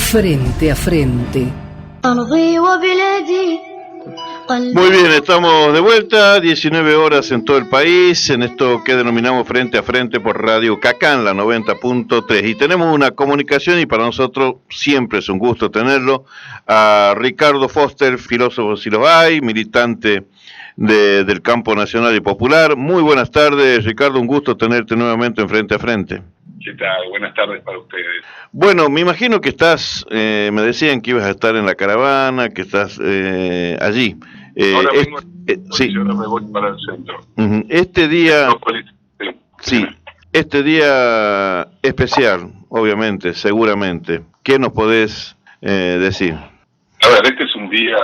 Frente a frente. Muy bien, estamos de vuelta, 19 horas en todo el país, en esto que denominamos Frente a Frente por Radio Cacán, la 90.3. Y tenemos una comunicación, y para nosotros siempre es un gusto tenerlo, a Ricardo Foster, filósofo si los hay, militante del campo nacional y popular. Muy buenas tardes, Ricardo, un gusto tenerte nuevamente en Frente a Frente. ¿Qué tal? Buenas tardes para ustedes. Bueno, me imagino que estás, me decían que ibas a estar en la caravana, que estás allí. Ahora mismo, sí. Yo ahora me voy para el centro. Este día, Sí. Este día especial, obviamente, seguramente. ¿Qué nos podés decir? A ver, este es un día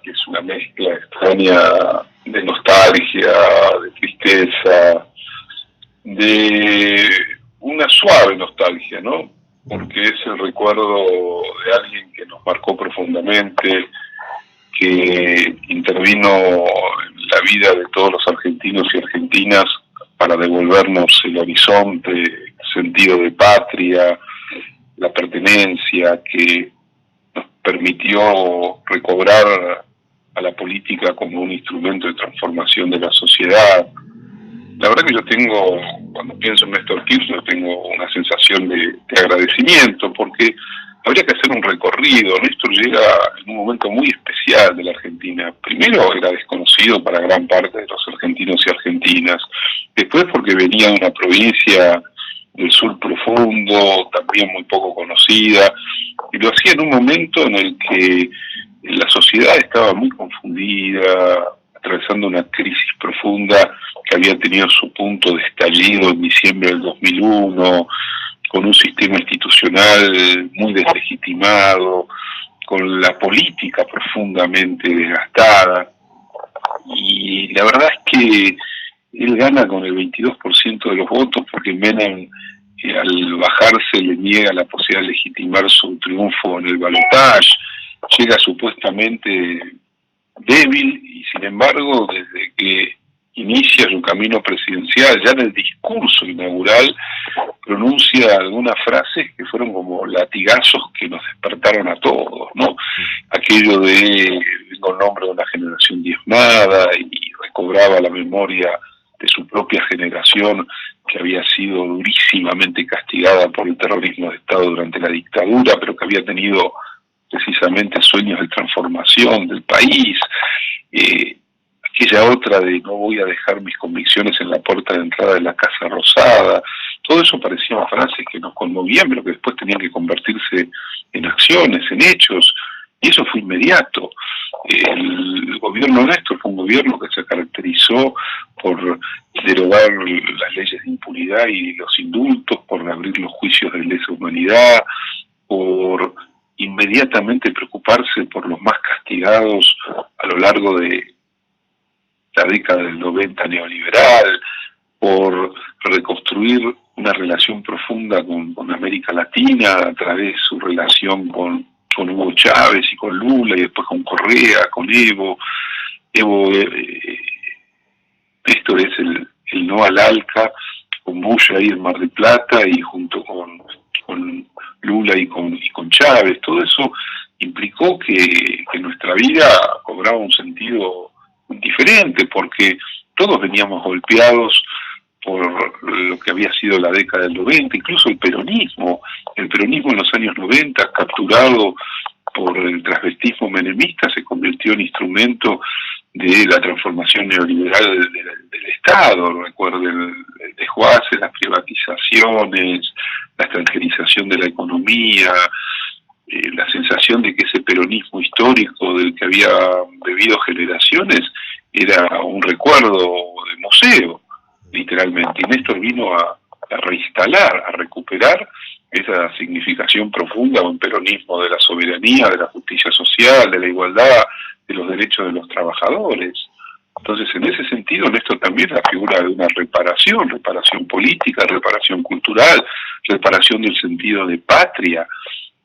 que es una mezcla extraña de nostalgia, de tristeza, de una suave nostalgia, ¿no? Porque es el recuerdo de alguien que nos marcó profundamente, que intervino en la vida de todos los argentinos y argentinas para devolvernos el horizonte, el sentido de patria, la pertenencia, que nos permitió recobrar a la política como un instrumento de transformación de la sociedad. La verdad que yo tengo, cuando pienso en Néstor Kirchner, tengo una sensación de agradecimiento, porque habría que hacer un recorrido. Néstor llega en un momento muy especial de la Argentina. Primero era desconocido para gran parte de los argentinos y argentinas. Después porque venía de una provincia del sur profundo, también muy poco conocida, y lo hacía en un momento en el que la sociedad estaba muy confundida, atravesando una crisis profunda que había tenido su punto de estallido en diciembre del 2001, con un sistema institucional muy deslegitimado, con la política profundamente desgastada. Y la verdad es que él gana con el 22% de los votos, porque Menem, al bajarse, le niega la posibilidad de legitimar su triunfo en el balotaje, llega supuestamente débil, y sin embargo, desde que inicia su camino presidencial, ya en el discurso inaugural, pronuncia algunas frases que fueron como latigazos que nos despertaron a todos, ¿no? Aquello de vengo en nombre de una generación diezmada, y recobraba la memoria de su propia generación, que había sido durísimamente castigada por el terrorismo de Estado durante la dictadura, pero que había tenido precisamente sueños de transformación del país. Aquella otra de no voy a dejar mis convicciones en la puerta de entrada de la Casa Rosada. Todo eso parecían frases que nos conmovían, pero que después tenían que convertirse en acciones, en hechos, y eso fue inmediato. El gobierno Néstor fue un gobierno que se caracterizó por derogar las leyes de impunidad y los indultos, por abrir los juicios de lesa humanidad, por inmediatamente preocuparse por los más castigados a lo largo de la década del 90 neoliberal, por reconstruir una relación profunda con América Latina a través de su relación con Hugo Chávez y con Lula, y después con Correa, con Evo. Esto es el no al ALCA, con Bush ahí en Mar del Plata, y junto con Lula y con Chávez. Todo eso implicó que nuestra vida cobraba un sentido diferente, porque todos veníamos golpeados por lo que había sido la década del 90, incluso el peronismo en los años 90, capturado por el transvestismo menemista, se convirtió en instrumento de la transformación neoliberal del Estado. Recuerden el desguace, las privatizaciones, la extranjerización de la economía, la sensación de que ese peronismo histórico del que había bebido generaciones era un recuerdo de museo, literalmente. Y Néstor vino a reinstalar, a recuperar esa significación profunda de un peronismo de la soberanía, de la justicia social, de la igualdad, de los derechos de los trabajadores. Entonces, en ese sentido, Néstor también es la figura de una reparación política, reparación cultural, reparación del sentido de patria.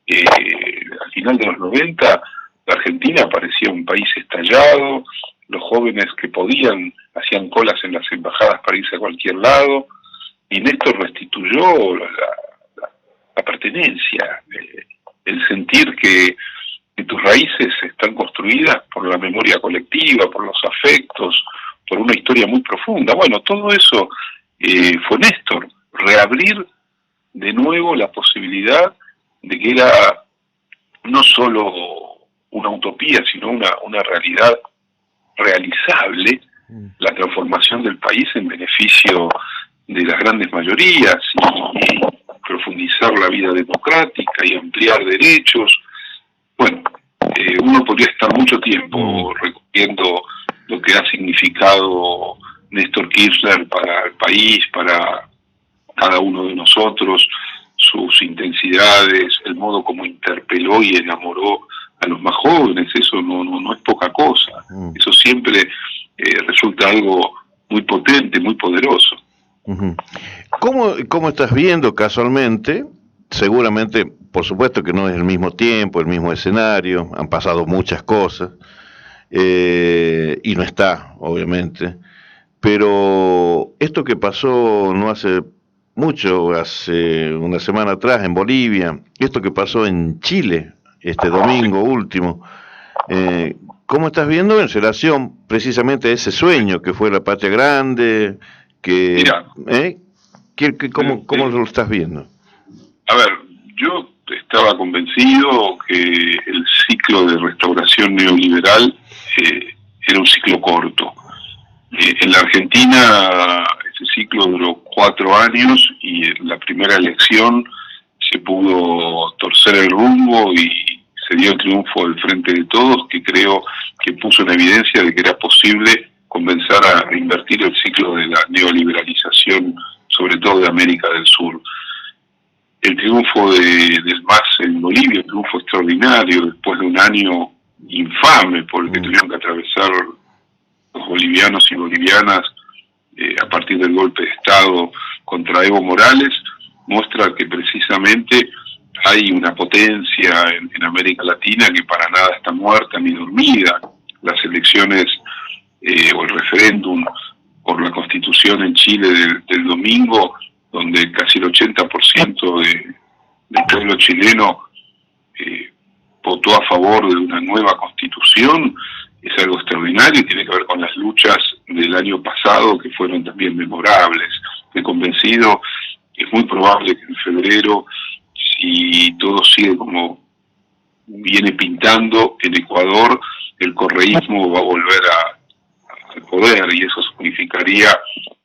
Al final de los 90, la Argentina parecía un país estallado, los jóvenes que podían hacían colas en las embajadas para irse a cualquier lado, y Néstor restituyó la pertenencia, el el sentir que tus raíces están construidas por la memoria colectiva, por los afectos, por una historia muy profunda. Bueno, todo eso fue Néstor, reabrir de nuevo la posibilidad de que era no solo una utopía, sino una realidad realizable, la transformación del país en beneficio de las grandes mayorías y profundizar la vida democrática y ampliar derechos. Bueno, uno podría estar mucho tiempo recorriendo lo que ha significado Néstor Kirchner para el país, para cada uno de nosotros, sus intensidades, el modo como interpeló y enamoró a los más jóvenes. Eso no es poca cosa. Eso siempre resulta algo muy potente, muy poderoso. ¿Cómo estás viendo casualmente? Seguramente, por supuesto que no es el mismo tiempo, el mismo escenario, han pasado muchas cosas, y no está, obviamente, pero esto que pasó no hace mucho, hace una semana atrás en Bolivia, esto que pasó en Chile, este domingo último, ¿cómo estás viendo en relación precisamente a ese sueño que fue la patria grande? Mira, ¿Cómo lo estás viendo? A ver, yo estaba convencido que el ciclo de restauración neoliberal era un ciclo corto. En la Argentina ese ciclo duró 4 años y en la primera elección se pudo torcer el rumbo y se dio el triunfo del Frente de Todos, que creo que puso en evidencia de que era posible comenzar a invertir el ciclo de la neoliberalización, sobre todo de América del Sur. El triunfo del MAS en Bolivia, un triunfo extraordinario, después de un año infame por el que tuvieron que atravesar los bolivianos y bolivianas a partir del golpe de Estado contra Evo Morales, muestra que precisamente hay una potencia en América Latina que para nada está muerta ni dormida. Las elecciones o el referéndum por la Constitución en Chile del domingo, donde casi el 80% del pueblo chileno votó a favor de una nueva Constitución, es algo extraordinario y tiene que ver con las luchas del año pasado que fueron también memorables. Estoy convencido que es muy probable que en febrero, si todo sigue como viene pintando en Ecuador, el correísmo va a volver al poder y eso significaría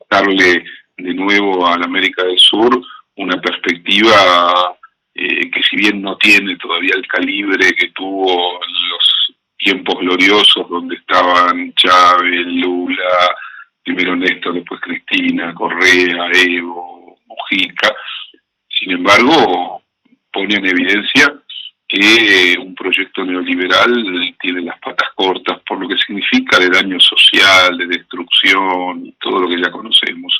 darle de nuevo a la América del Sur una perspectiva que si bien no tiene todavía el calibre que tuvo en los tiempos gloriosos donde estaban Chávez, Lula, primero Néstor, después Cristina, Correa, Evo, Mujica, sin embargo pone en evidencia que un proyecto neoliberal tiene las patas cortas por lo que significa de daño social, de destrucción y todo lo que ya conocemos.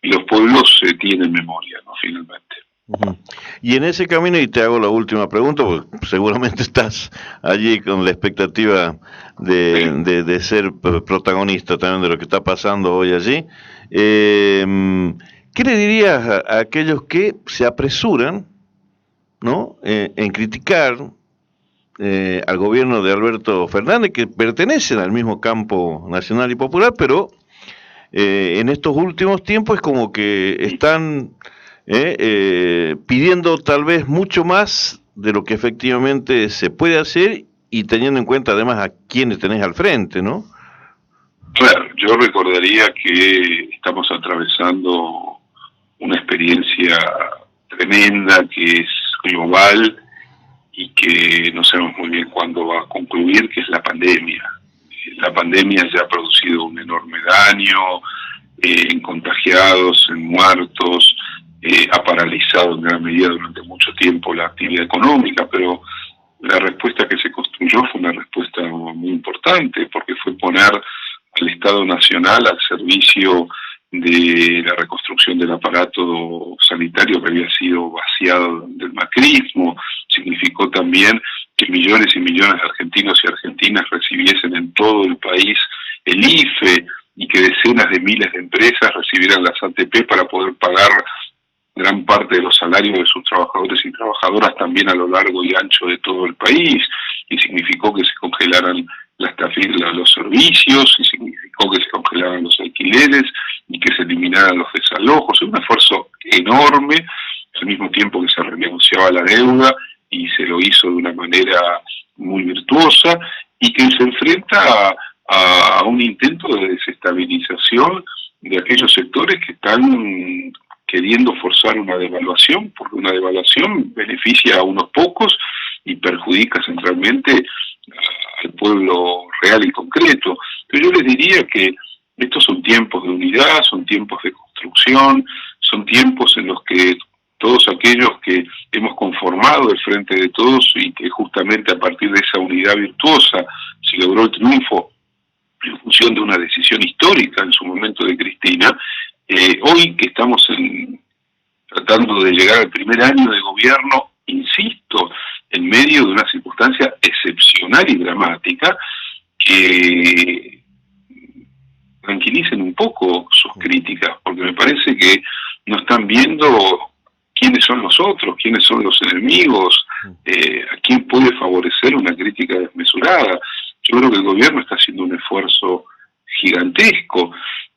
Y los pueblos tienen memoria, ¿no? Finalmente. Y en ese camino, y te hago la última pregunta, porque seguramente estás allí con la expectativa de ser protagonista también de lo que está pasando hoy allí, ¿qué le dirías a aquellos que se apresuran, ¿no?, en criticar al gobierno de Alberto Fernández, que pertenecen al mismo campo nacional y popular, pero en estos últimos tiempos es como que están pidiendo tal vez mucho más de lo que efectivamente se puede hacer y teniendo en cuenta además a quienes tenés al frente, ¿no? Claro, yo recordaría que estamos atravesando una experiencia tremenda que es global y que no sabemos muy bien cuándo va a concluir, que es la pandemia. La pandemia ya ha producido un enorme daño en contagiados, en muertos, ha paralizado en gran medida durante mucho tiempo la actividad económica, pero la respuesta que se construyó fue una respuesta muy importante, porque fue poner al Estado Nacional al servicio de la reconstrucción del aparato sanitario que había sido vaciado del macrismo. Significó también que millones y millones de argentinos y argentinas recibiesen en todo el país el IFE y que decenas de miles de empresas recibieran las ATP para poder pagar gran parte de los salarios de sus trabajadores y trabajadoras también a lo largo y ancho de todo el país, y significó que se congelaran los servicios, y significó que se congelaran los alquileres y que se eliminaran los desalojos. Es un esfuerzo enorme, al mismo tiempo que se renegociaba la deuda, y se lo hizo de una manera muy virtuosa, y que se enfrenta a un intento de desestabilización de aquellos sectores que están queriendo forzar una devaluación, porque una devaluación beneficia a unos pocos y perjudica centralmente al pueblo real y concreto. Pero yo les diría que estos son tiempos de unidad, son tiempos de construcción, son tiempos en los que todos aquellos que hemos conformado el Frente de Todos, y que justamente a partir de esa unidad virtuosa se logró el triunfo en función de una decisión histórica en su momento de Cristina, hoy que estamos tratando de llegar al primer año de gobierno, insisto, en medio de una circunstancia excepcional y dramática, que tranquilicen un poco sus críticas, porque me parece que no están viendo quiénes son los otros, quiénes son los enemigos, a quién puede favorecer una crítica desmesurada. Yo creo que el gobierno está haciendo un esfuerzo gigantesco,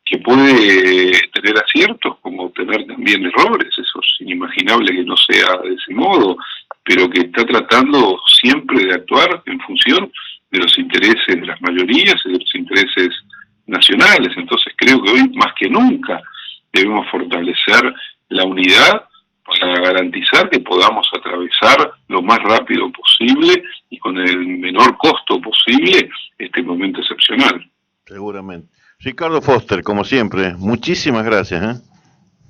que puede tener aciertos como tener también errores. Eso es inimaginable que no sea de ese modo, pero que está tratando siempre de actuar en función de los intereses de las mayorías y de los intereses nacionales. Entonces creo que hoy más que nunca debemos fortalecer la unidad para garantizar que podamos atravesar lo más rápido posible y con el menor costo posible este momento excepcional. Seguramente. Ricardo Foster, como siempre, muchísimas gracias.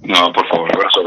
No, por favor, abrazo.